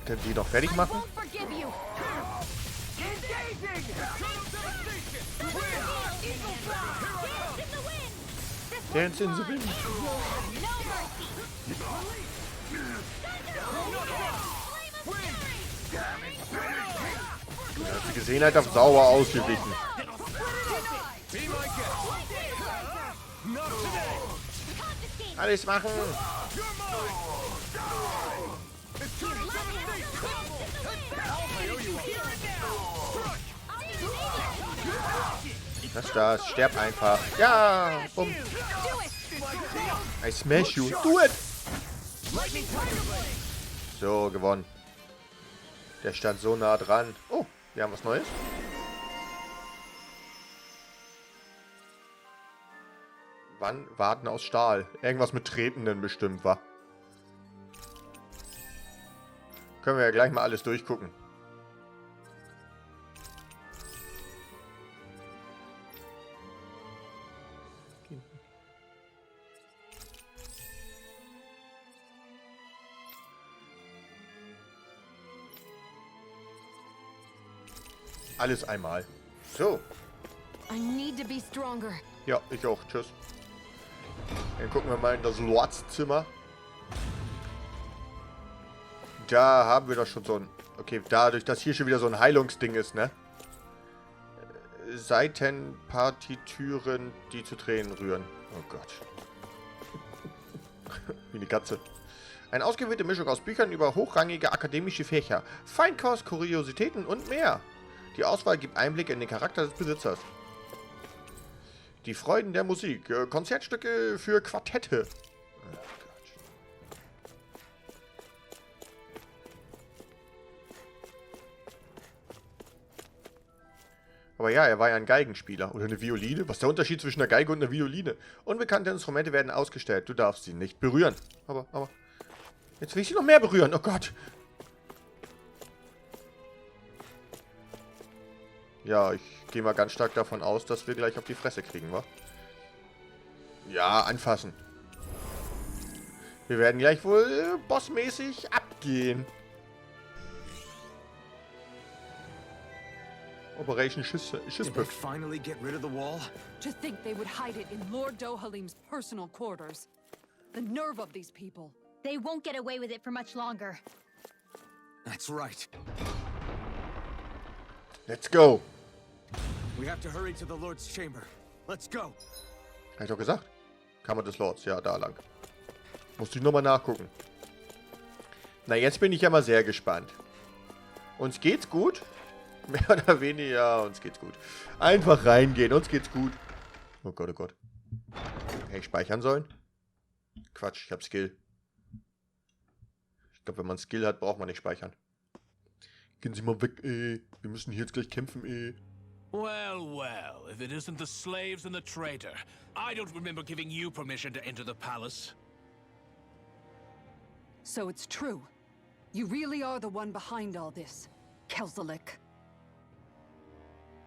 Können die noch fertig machen? Dance in the wind. Ja, die gesehen hat, auf sauber ausgewichen. Alles machen. Das, sterb einfach. Ja, bumm. I smash you. Do it. So, gewonnen. Der stand so nah dran. Oh, wir haben was Neues. Wann? Warten aus Stahl. Irgendwas mit Tretenden bestimmt, war. Können wir ja gleich mal alles durchgucken. Alles einmal. So. Ja, ich auch. Tschüss. Dann gucken wir mal in das Lords-Zimmer. Da haben wir doch schon so ein... Okay, dadurch, dass hier schon wieder so ein Heilungsding ist, ne? Seitenpartitüren, die zu Tränen rühren. Oh Gott. Wie eine Katze. Eine ausgewählte Mischung aus Büchern über hochrangige akademische Fächer, Feinkost, Kuriositäten und mehr. Die Auswahl gibt Einblick in den Charakter des Besitzers. Die Freuden der Musik. Konzertstücke für Quartette. Oh Gott. Aber ja, er war ja ein Geigenspieler. Oder eine Violine. Was ist der Unterschied zwischen einer Geige und einer Violine? Unbekannte Instrumente werden ausgestellt. Du darfst sie nicht berühren. Aber... Jetzt will ich sie noch mehr berühren. Oh Gott. Ja, ich gehe mal ganz stark davon aus, dass wir gleich auf die Fresse kriegen, wa? Ja, anfassen. Wir werden gleich wohl bossmäßig abgehen. Operation Schiffsbück. Finally get rid of the wall? To think they would hide it in Lord Dohalim's personal quarters. The nerve of these people. They won't get away with it for much longer. That's right. Let's go. We have to hurry to the Lord's chamber. Let's go. Hab ich doch gesagt. Kammer des Lords. Ja, da lang. Musste ich nochmal nachgucken. Na, jetzt bin ich ja mal sehr gespannt. Uns geht's gut? Mehr oder weniger, ja, uns geht's gut. Einfach reingehen, uns geht's gut. Oh Gott, oh Gott. Hätte ich speichern sollen? Quatsch, ich hab Skill. Ich glaube, wenn man Skill hat, braucht man nicht speichern. Gehen Sie mal weg, ey. Wir müssen hier jetzt gleich kämpfen, ey. Well, well, if it isn't the slaves and the traitor. I don't remember giving you permission to enter the palace. So it's true. You really are the one behind all this, Kelzelik.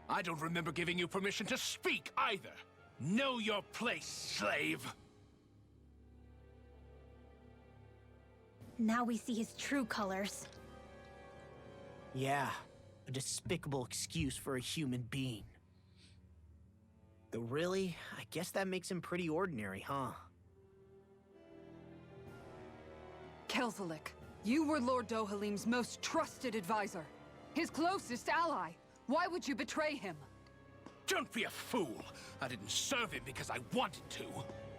I don't remember giving you permission to speak either. Know your place, slave. Now we see his true colors. Yeah, a despicable excuse for a human being. Though really, I guess that makes him pretty ordinary, huh? Kelzelik, you were Lord Dohalim's most trusted advisor. His closest ally. Why would you betray him? Don't be a fool. I didn't serve him because I wanted to.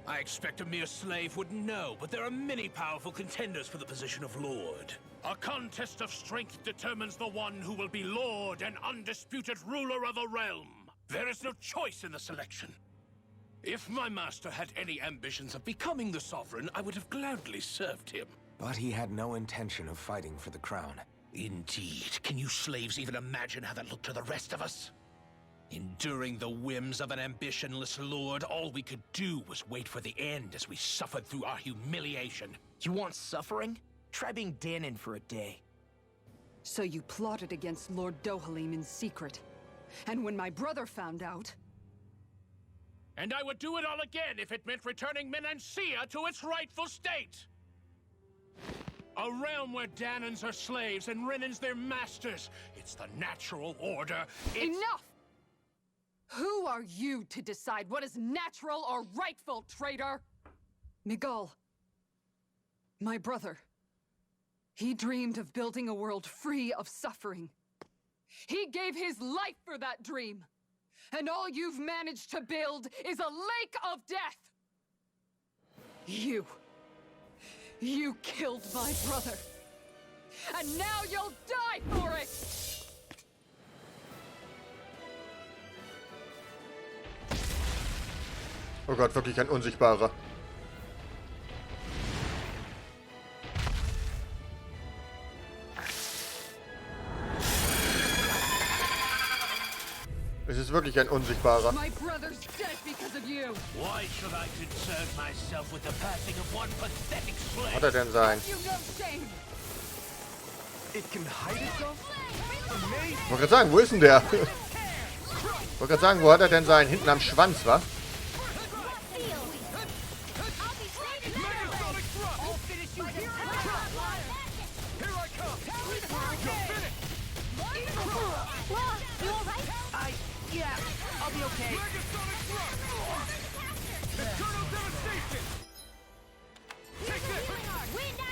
I expect a mere slave wouldn't know, but there are many powerful contenders for the position of Lord. A contest of strength determines the one who will be Lord and undisputed ruler of a realm. There is no choice in the selection. If my master had any ambitions of becoming the sovereign, I would have gladly served him. But he had no intention of fighting for the crown. Indeed. Can you slaves even imagine how that looked to the rest of us? Enduring the whims of an ambitionless lord, all we could do was wait for the end as we suffered through our humiliation. You want suffering? Try being Danon for a day. So you plotted against Lord Dohalim in secret. And when my brother found out... And I would do it all again if it meant returning Menancia to its rightful state! A realm where Danans are slaves and Renans their masters. It's the natural order. It's... Enough! Who are you to decide what is natural or rightful, traitor? Miguel, my brother. He dreamed of building a world free of suffering. He gave his life for that dream. And all you've managed to build is a lake of death! You killed my brother. And now you'll die for it! Oh Gott, wirklich ein Unsichtbarer. Es ist wirklich ein Unsichtbarer. My brother's dead because of you! Why should I concern myself with the passing of one pathetic slave? Hat er denn sein? You no shame! It can hide itself? Ich wollte gerade sagen, wo ist denn der? Ich wollte gerade sagen, wo hat er denn sein? Hinten am Schwanz, wa? Yeah, I'll be okay.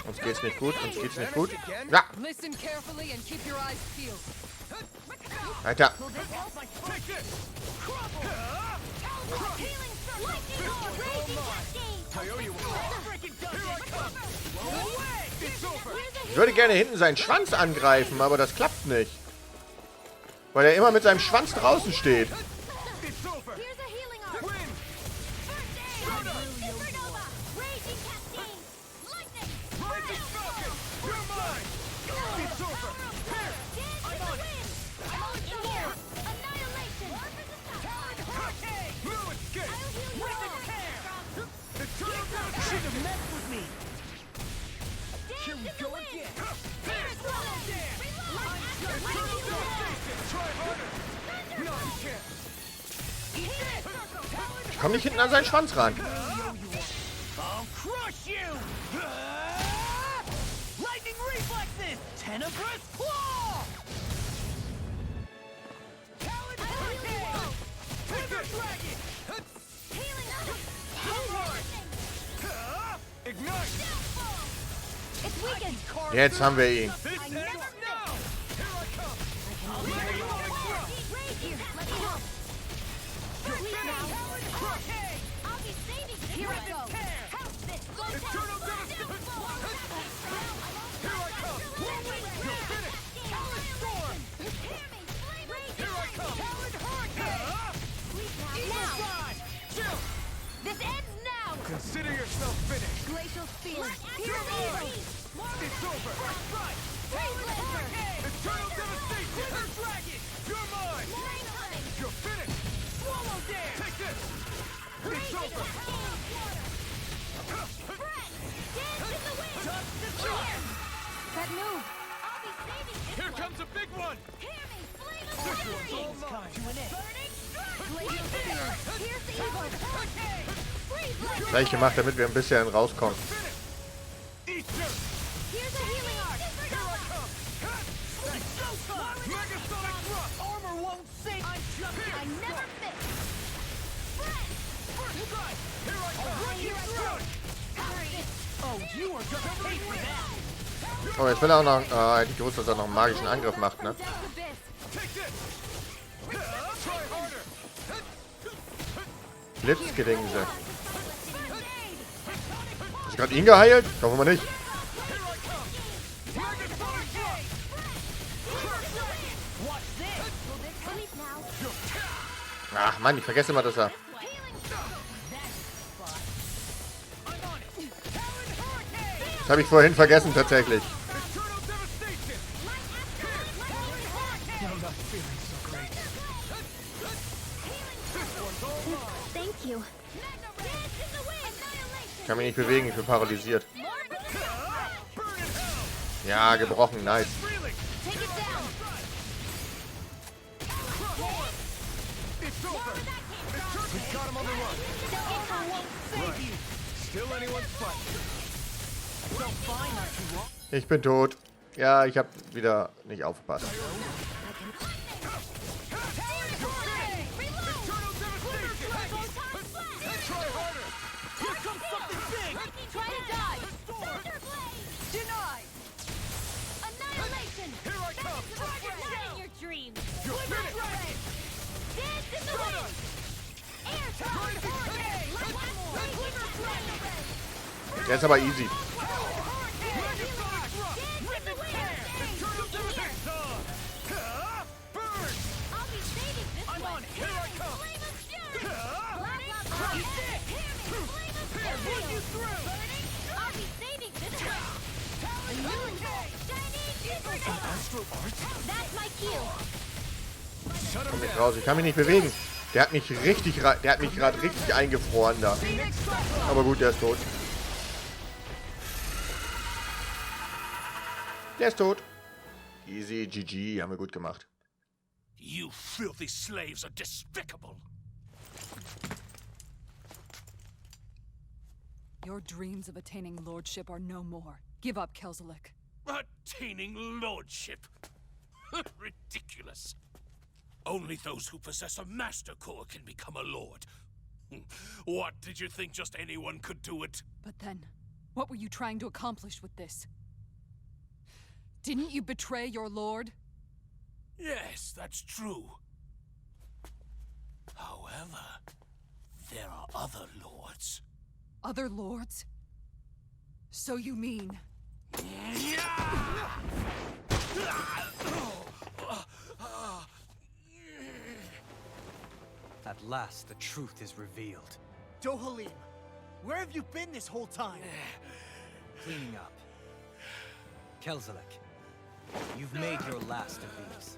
Uns geht's nicht gut, uns geht's nicht gut. Ja, Listen carefully and keep your eyes peeled. weiter. Ich würde gerne hinten seinen Schwanz angreifen, aber das klappt nicht. Weil er immer mit seinem Schwanz draußen steht. Ich komme nicht hinten an seinen Schwanz ran. I'll crush you! Lightning reflexes! Tenebrous claw! Wither dragon! Ignite! It's weakened. Jetzt haben wir ihn. This ends now! Here I come! Right here. Let me help. Please now. I'll be saving you. Here I go. Help this. Eternal devastation! Here I come! You're finished! Talon storm! Here I come! Talon hurricane! Now. Chill! This ends now. Consider yourself finished! Glacial spear. You're mine! It's over! Right! Freeze laser. Eternal devastation! Wither dragon! You're mine! You're finished! Swallow dance! Take this! It's over! That move. I'll be saving this Here one. comes a big one! Hear me. Flame of This one's victory. all mine! Glacial spear. Here's the evil. Freeze laser. Gleich gemacht, damit wir ein bisschen rauskommen. Eat dirt! Here's a healing arc. Here I come! Megasonic thrust! Armor won't sink! I never miss. First strike! Here I come! Here I go. Oh, you are gonna pay for that! Oh, jetzt will er auch noch... hätte ich gewusst, dass er noch einen magischen Angriff macht, ne? Death abyss. Take this! Try harder! Blitzgedingse. Hast du gerade ihn geheilt? Ich hoffe mal nicht. Sleep now. Ach Mann, ich vergesse immer, dass er... Das habe ich vorhin vergessen, tatsächlich. Eternal devastation! I'm not feeling so great. Thank you. Ich kann mich nicht bewegen, ich bin paralysiert. Ja, gebrochen, nice. Reeling! Take it down. It's over! We got him on the run! Right. Still anyone's fight! felt fine not too long. Ich bin tot. Ja, ich habe wieder nicht aufgepasst. Try to die! Thunder Blade! Denied! Annihilation! Here I come! Not in your dreams! You're finished! Dance in the wind! Air charge! Der ist aber easy. I'll be saving this I'm one! on! Here I come! Flame of fury! Ah! Black Flame of fury! I'll be saving this one! Astral Arts? That's my cue! Shut him Komm nicht down! raus, ich kann mich nicht bewegen. Der hat mich gerade richtig eingefroren da. Aber gut, der ist tot. Der ist tot. Easy, GG, haben wir gut gemacht. You filthy slaves are despicable. Your dreams of attaining lordship are no more. Give up, Kelzelik. Attaining lordship. Ridiculous. Only those who possess a master core can become a lord. What, did you think just anyone could do it? But then, what were you trying to accomplish with this? Didn't you betray your lord? Yes, that's true. However, there are other lords. Other lords? So you mean... At last, the truth is revealed. Dohalim, where have you been this whole time? Cleaning up. Kelzelik, you've made your last of these.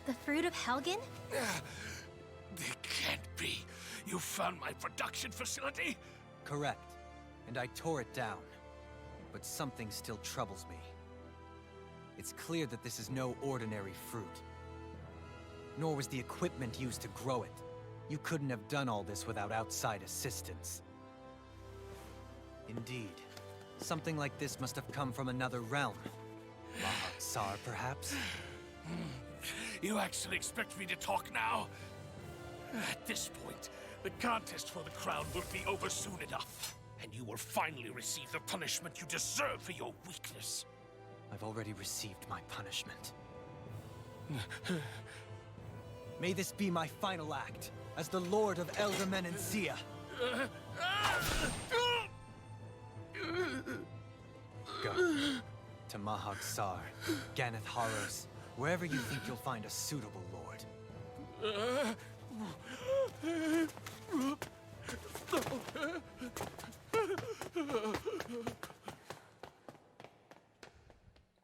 The fruit of Helgen? It can't be. You found my production facility? Correct. And I tore it down. But something still troubles me. It's clear that this is no ordinary fruit. Nor was the equipment used to grow it. You couldn't have done all this without outside assistance. Indeed. Something like this must have come from another realm. Mahak Sar, perhaps? You actually expect me to talk now? At this point, the contest for the crown will be over soon enough. And you will finally receive the punishment you deserve for your weakness. I've already received my punishment. May this be my final act, as the Lord of Elder Menencia. Go. To Mahak Sar, Ganeth Haros, wherever you think you'll find a suitable lord.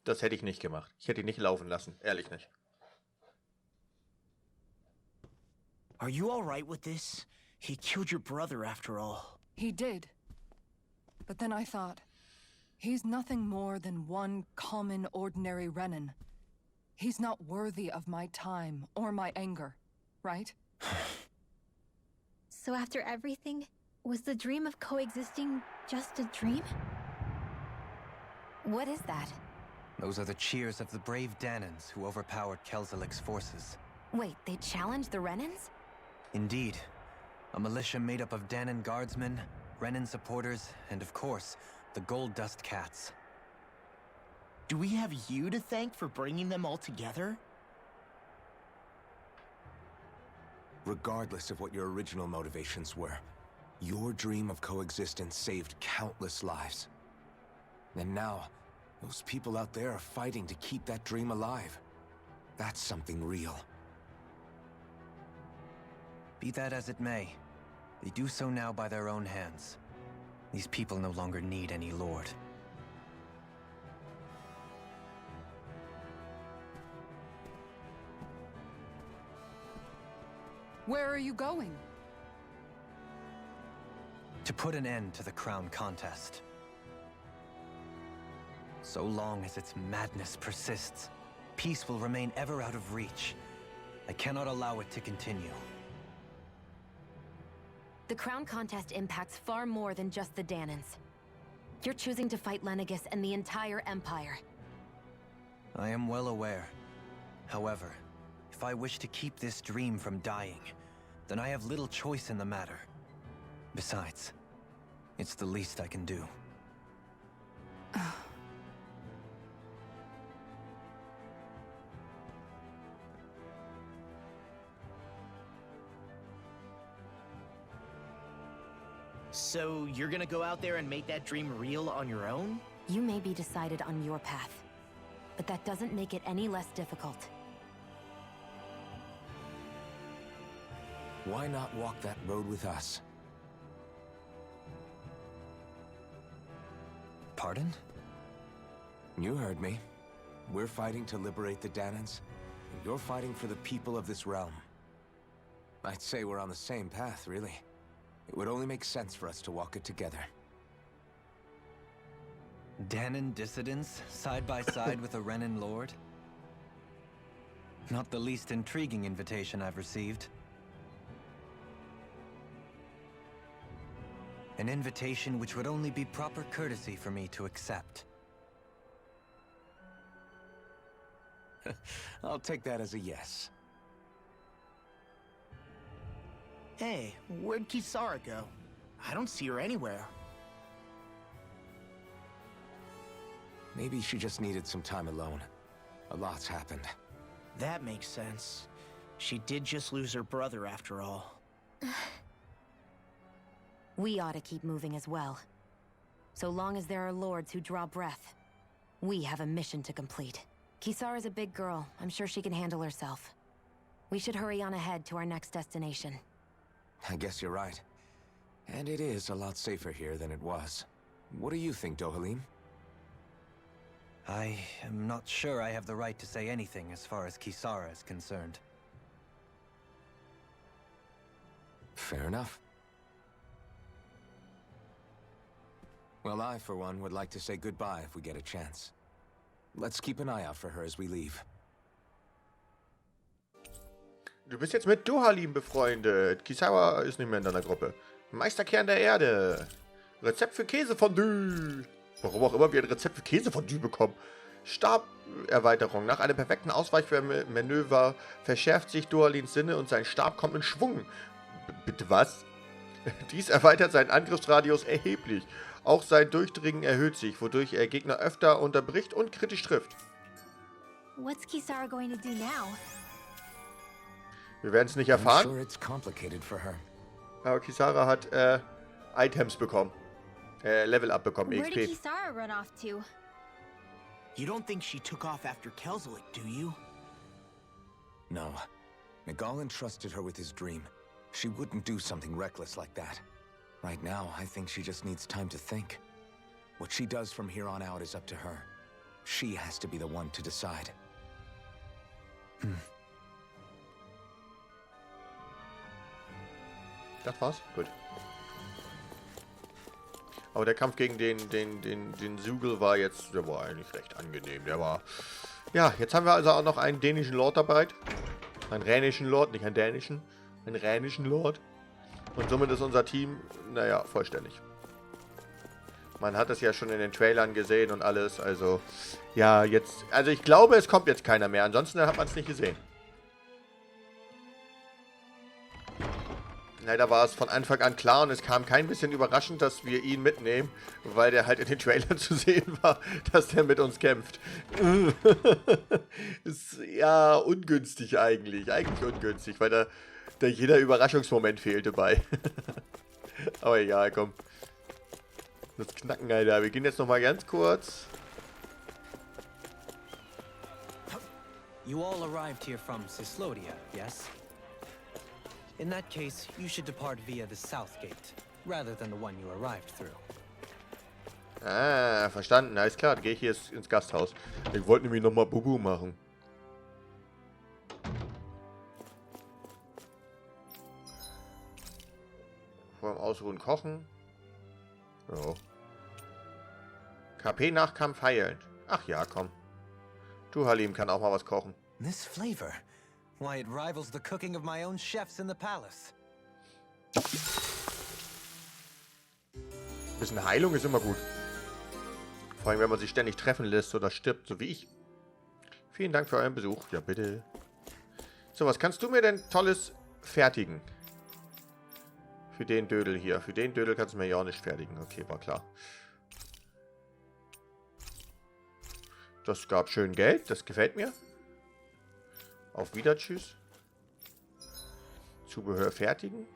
Das hätte ich nicht gemacht. Ich hätte ihn nicht laufen lassen. Ehrlich nicht. Are you alright with this? He killed your brother after all. He did. But then I thought, he's nothing more than one common, ordinary Renan. He's not worthy of my time or my anger, right? So after everything, was the dream of coexisting just a dream? What is that? Those are the cheers of the brave Danans who overpowered Kelzelik's forces. Wait, they challenged the Renans? Indeed. A militia made up of Danan guardsmen, Renan supporters, and of course, the Gold Dust Cats. Do we have you to thank for bringing them all together? Regardless of what your original motivations were, your dream of coexistence saved countless lives. And now, those people out there are fighting to keep that dream alive. That's something real. Be that as it may, they do so now by their own hands. These people no longer need any lord. Where are you going? To put an end to the crown contest. So long as its madness persists, peace will remain ever out of reach. I cannot allow it to continue. The crown contest impacts far more than just the Danans. You're choosing to fight Lenegis and the entire Empire. I am well aware. However, if I wish to keep this dream from dying, then I have little choice in the matter. Besides, it's the least I can do. So you're gonna go out there and make that dream real on your own? You may be decided on your path, but that doesn't make it any less difficult. Why not walk that road with us? Pardon? You heard me. We're fighting to liberate the Danans, and you're fighting for the people of this realm. I'd say we're on the same path, really. It would only make sense for us to walk it together. Danan dissidents, side by side with a Renan lord? Not the least intriguing invitation I've received. An invitation which would only be proper courtesy for me to accept. I'll take that as a yes. Hey, where'd Kisara go? I don't see her anywhere. Maybe she just needed some time alone. A lot's happened. That makes sense. She did just lose her brother after all. We ought to keep moving as well. So long as there are lords who draw breath, we have a mission to complete. Kisara's a big girl. I'm sure she can handle herself. We should hurry on ahead to our next destination. I guess you're right. And it is a lot safer here than it was. What do you think, Dohalim? I am not sure I have the right to say anything as far as Kisara is concerned. Fair enough. Well, I, for one, would like to say goodbye if we get a chance. Let's keep an eye out for her as we leave. Du bist jetzt mit Dohalim befreundet. Kisara ist nicht mehr in deiner Gruppe. Meisterkern der Erde. Rezept für Käsefondue. Warum auch immer wir ein Rezept für Käsefondue bekommen. Staberweiterung. Nach einem perfekten Ausweichmanöver verschärft sich Dohalins Sinne und sein Stab kommt in Schwung. Bitte was? Dies erweitert seinen Angriffsradius erheblich. Auch sein Durchdringen erhöht sich, wodurch er Gegner öfter unterbricht und kritisch trifft. What's Kisara going to do now? Wir werden es nicht I'm erfahren, sure it's complicated for her. aber Kisara hat Items bekommen. Level-Up bekommen, Where did XP. Kisara run off to? You don't think she took off after Kelzelik, do you? No. Miguel entrusted her with his dream. She wouldn't do something reckless like that. Right now, I think she just needs time to think. What she does from here on out is up to her. She has to be the one to decide. Das war's? Gut. Aber der Kampf gegen den Sugel war jetzt, der war eigentlich recht angenehm. Der war, ja, jetzt haben wir also auch noch einen dänischen Lord dabei. Einen ränischen Lord, nicht einen dänischen. Einen ränischen Lord. Und somit ist unser Team, naja, vollständig. Man hat es ja schon in den Trailern gesehen und alles. Also, ja, jetzt, also ich glaube, es kommt jetzt keiner mehr. Ansonsten hat man es nicht gesehen. Leider war es von Anfang an klar und es kam kein bisschen überraschend, dass wir ihn mitnehmen, weil der halt in den Trailern zu sehen war, dass der mit uns kämpft. Ist ja ungünstig eigentlich. Eigentlich ungünstig, weil da jeder Überraschungsmoment fehlte bei. Aber egal, komm. Das Knacken, Alter. Wir gehen jetzt nochmal ganz kurz. You all arrived here from Cislodia, yes? In that case, you should depart via the south gate, rather than the one you arrived through. Ah, verstanden. Alles klar, dann gehe ich hier ins Gasthaus. Ich wollte nämlich nochmal Bubu machen. Vor dem Ausruhen kochen. Jo. KP nach Kampf heilend. Ach ja, komm. Dohalim kann auch mal was kochen. This flavor? Why, it rivals the cooking of my own chefs in the palace. Bisschen Heilung ist immer gut. Vor allem, wenn man sich ständig treffen lässt oder stirbt, so wie ich. Vielen Dank für euren Besuch. Ja, bitte. So, was kannst du mir denn Tolles fertigen? Für den Dödel hier. Für den Dödel kannst du mir ja auch nicht fertigen. Okay, war klar. Das gab schön Geld. Das gefällt mir. Auf Wieder, tschüss. Zubehör fertigen.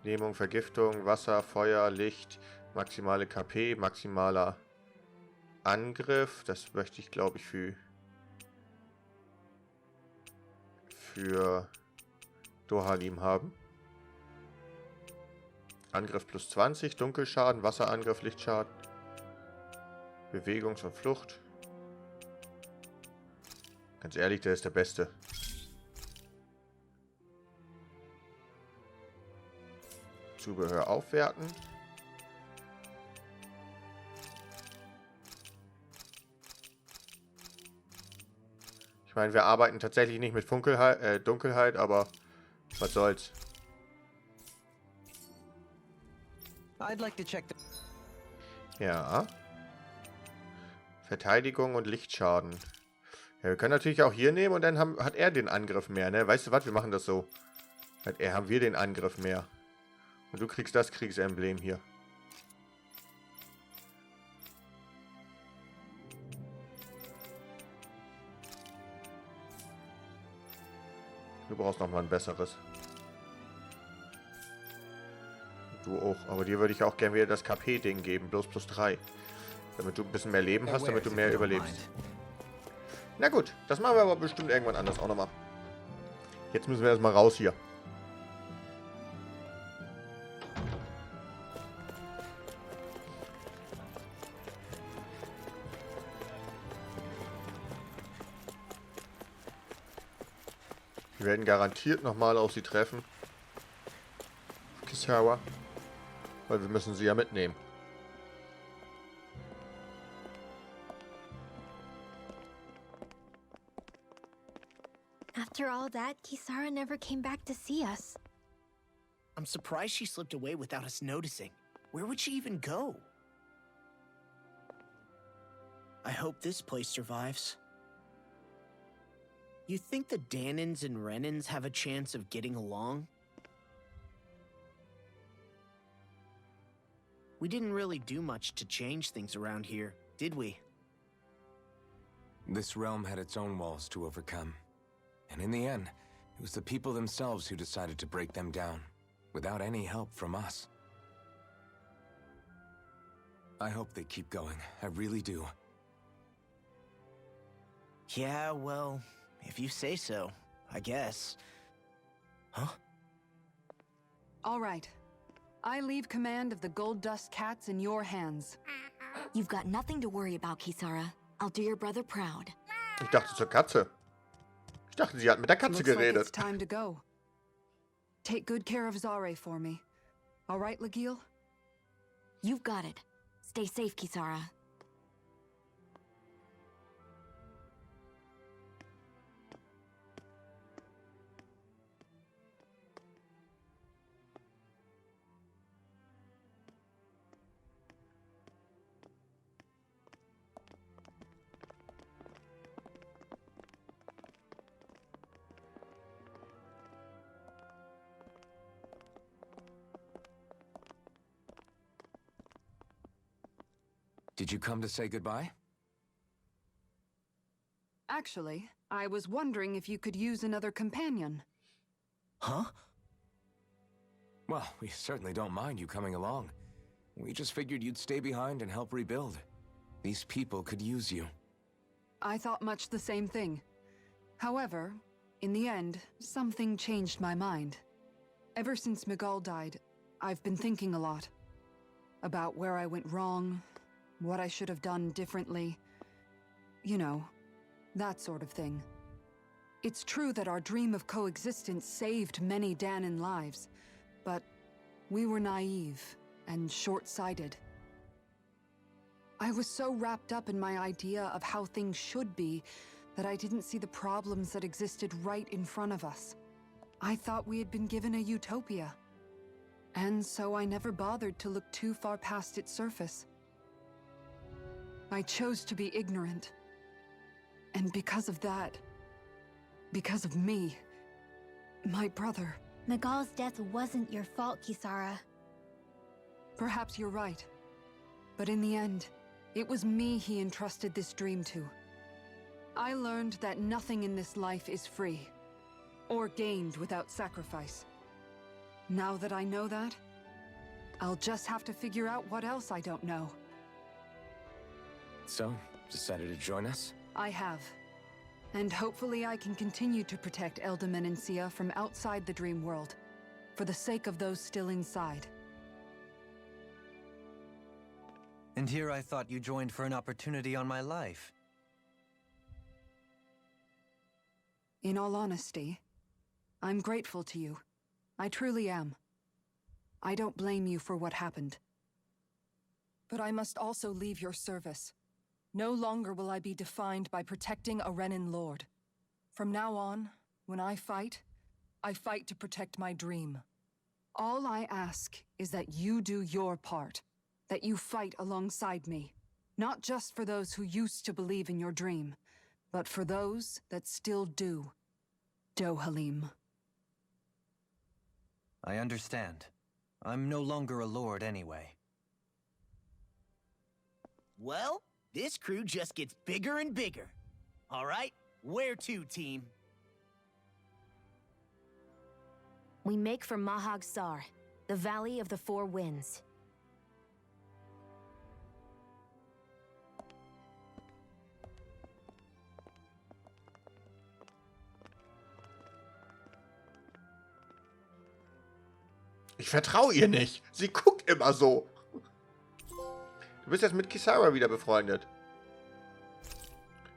Lähmung, Vergiftung, Wasser, Feuer, Licht, maximale KP, maximaler Angriff. Das möchte ich, glaube ich, für Dohalim haben. Angriff plus 20, Dunkelschaden, Wasserangriff, Lichtschaden, Bewegungs- und Flucht. Ganz ehrlich, der ist der Beste. Zubehör aufwerten. Ich meine, wir arbeiten tatsächlich nicht mit Dunkelheit, aber was soll's. I'd like to check the... Ja. Verteidigung und Lichtschaden. Ja, wir können natürlich auch hier nehmen und dann hat er den Angriff mehr, ne? Weißt du was? Wir machen das so. Haben wir den Angriff mehr. Und du kriegst das Kriegsemblem hier. Du brauchst nochmal ein besseres. Du auch. Aber dir würde ich auch gerne wieder das KP-Ding geben. Bloß plus 3. Damit du ein bisschen mehr Leben hast, damit du mehr überlebst. Na gut, das machen wir aber bestimmt irgendwann anders auch nochmal. Jetzt müssen wir erstmal raus hier. Wir werden garantiert nochmal auf sie treffen. Kisara. Weil wir müssen sie ja mitnehmen. After all that, Kisara never came back to see us. I'm surprised she slipped away without us noticing. Where would she even go? I hope this place survives. You think the Danins and Renins have a chance of getting along? We didn't really do much to change things around here, did we? This realm had its own walls to overcome. And in the end, it was the people themselves who decided to break them down, without any help from us. I hope they keep going. I really do. Yeah, well, if you say so, I guess. Huh? All right. I leave command of the Gold Dust Cats in your hands. You've got nothing to worry about, Kisara. I'll do your brother proud. Ich dachte zur Katze. Ich dachte, sie hat mit der Katze Looks like geredet. it's time to go. Take good care of Zare for me. All right, Legil? You've got it. Stay safe, Kisara. Did you come to say goodbye? Actually, I was wondering if you could use another companion. Huh? Well, we certainly don't mind you coming along. We just figured you'd stay behind and help rebuild. These people could use you. I thought much the same thing. However, in the end, something changed my mind. Ever since Miguel died, I've been thinking a lot. About where I went wrong, what I should have done differently. You know, that sort of thing. It's true that our dream of coexistence saved many Danan lives, but we were naive and short-sighted. I was so wrapped up in my idea of how things should be that I didn't see the problems that existed right in front of us. I thought we had been given a utopia. And so I never bothered to look too far past its surface. I chose to be ignorant. And because of that, because of me, my brother... Miguel's death wasn't your fault, Kisara. Perhaps you're right. But in the end, it was me he entrusted this dream to. I learned that nothing in this life is free, or gained without sacrifice. Now that I know that, I'll just have to figure out what else I don't know. So, decided to join us? I have. And hopefully I can continue to protect Elde Menancia from outside the dream world, for the sake of those still inside. And here I thought you joined for an opportunity on my life. In all honesty, I'm grateful to you. I truly am. I don't blame you for what happened. But I must also leave your service. No longer will I be defined by protecting a Renan Lord. From now on, when I fight to protect my dream. All I ask is that you do your part, that you fight alongside me, not just for those who used to believe in your dream, but for those that still do. Dohalim. I understand. I'm no longer a lord anyway. Well, this crew just gets bigger and bigger. All right, where to, team? We make for Mahag Sar, the Valley of the Four Winds. Ich vertraue ihr nicht. Sie guckt immer so. Du bist jetzt mit Kisara wieder befreundet.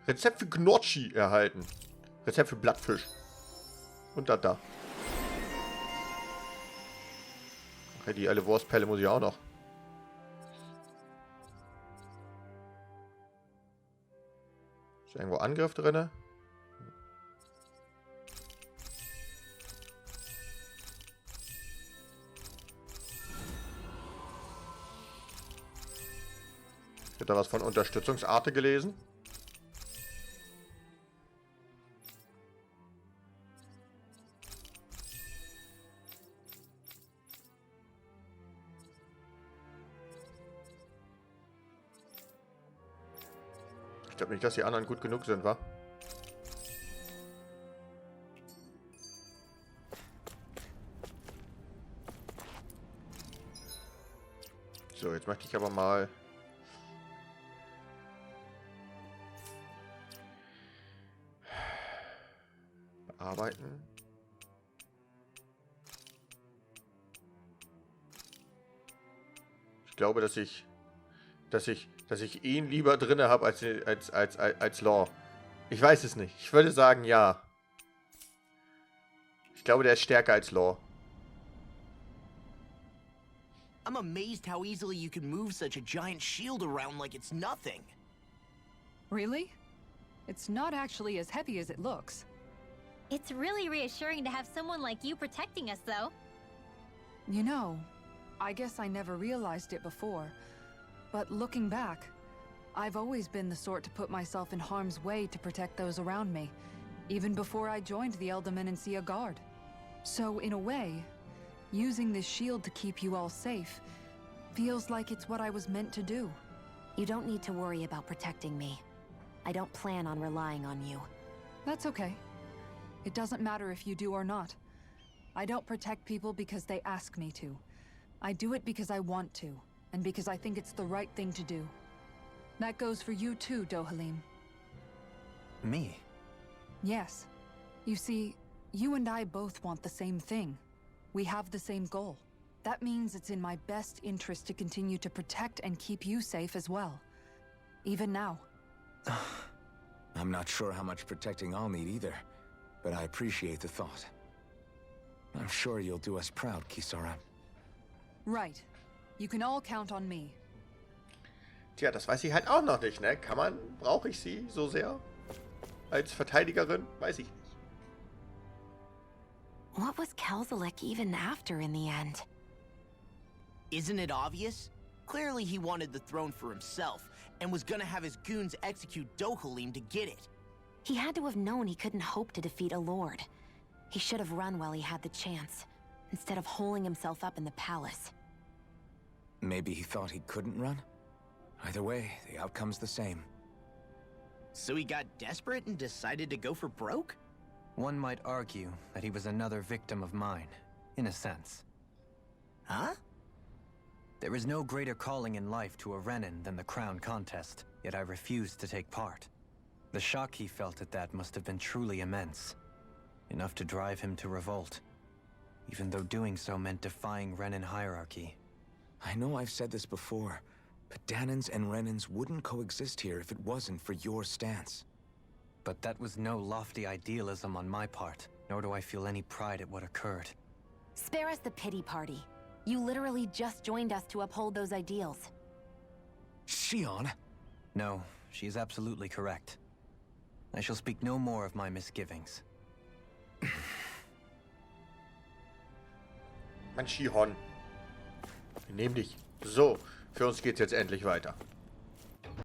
Rezept für Gnocchi erhalten. Rezept für Blattfisch. Und da. Okay, die alle Wurstpelle muss ich auch noch. Ist irgendwo Angriff drin? Ich habe da was von Unterstützungsarte gelesen. Ich glaube nicht, dass die anderen gut genug sind, wa? So, jetzt möchte ich aber mal... bearbeiten. Ich glaube, dass ich ihn lieber drinne habe als Law. Ich weiß es nicht. Ich würde sagen, ja. Ich glaube, der ist stärker als Law. I'm amazed how easily you can move such a giant shield around like it's nothing. Really? It's not actually as heavy as it looks. It's really reassuring to have someone like you protecting us, though. You know, I guess I never realized it before. But looking back, I've always been the sort to put myself in harm's way to protect those around me, even before I joined the Elde Menancia Guard. So in a way, using this shield to keep you all safe feels like it's what I was meant to do. You don't need to worry about protecting me. I don't plan on relying on you. That's okay. It doesn't matter if you do or not. I don't protect people because they ask me to. I do it because I want to, and because I think it's the right thing to do. That goes for you too, Dohalim. Me? Yes. You see, you and I both want the same thing. We have the same goal. That means it's in my best interest to continue to protect and keep you safe as well. Even now. I'm not sure how much protecting I'll need either, but I appreciate the thought. I'm sure you'll do us proud, Kisara. Right. You can all count on me. Tja, das weiß ich halt auch noch nicht, ne? Brauche ich sie so sehr? Als Verteidigerin? Weiß ich nicht. What was Kelzalek even after in the end? Isn't it obvious? Clearly he wanted the throne for himself, and was gonna have his goons execute Dohalim to get it. He had to have known he couldn't hope to defeat a lord. He should have run while he had the chance, instead of holding himself up in the palace. Maybe he thought he couldn't run? Either way, the outcome's the same. So he got desperate and decided to go for broke? One might argue that he was another victim of mine, in a sense. Huh? There is no greater calling in life to a Renin than the crown contest, yet I refused to take part. The shock he felt at that must have been truly immense. Enough to drive him to revolt, even though doing so meant defying Renin hierarchy. I know I've said this before, but Dahnans and Renins wouldn't coexist here if it wasn't for your stance. But that was no lofty idealism on my part, nor do I feel any pride at what occurred. Spare us the pity party. You literally just joined us to uphold those ideals. Shionne? No, she is absolutely correct. I shall speak no more of my misgivings. Mein Shihon. Wir nehmen dich. So, für uns geht's jetzt endlich weiter.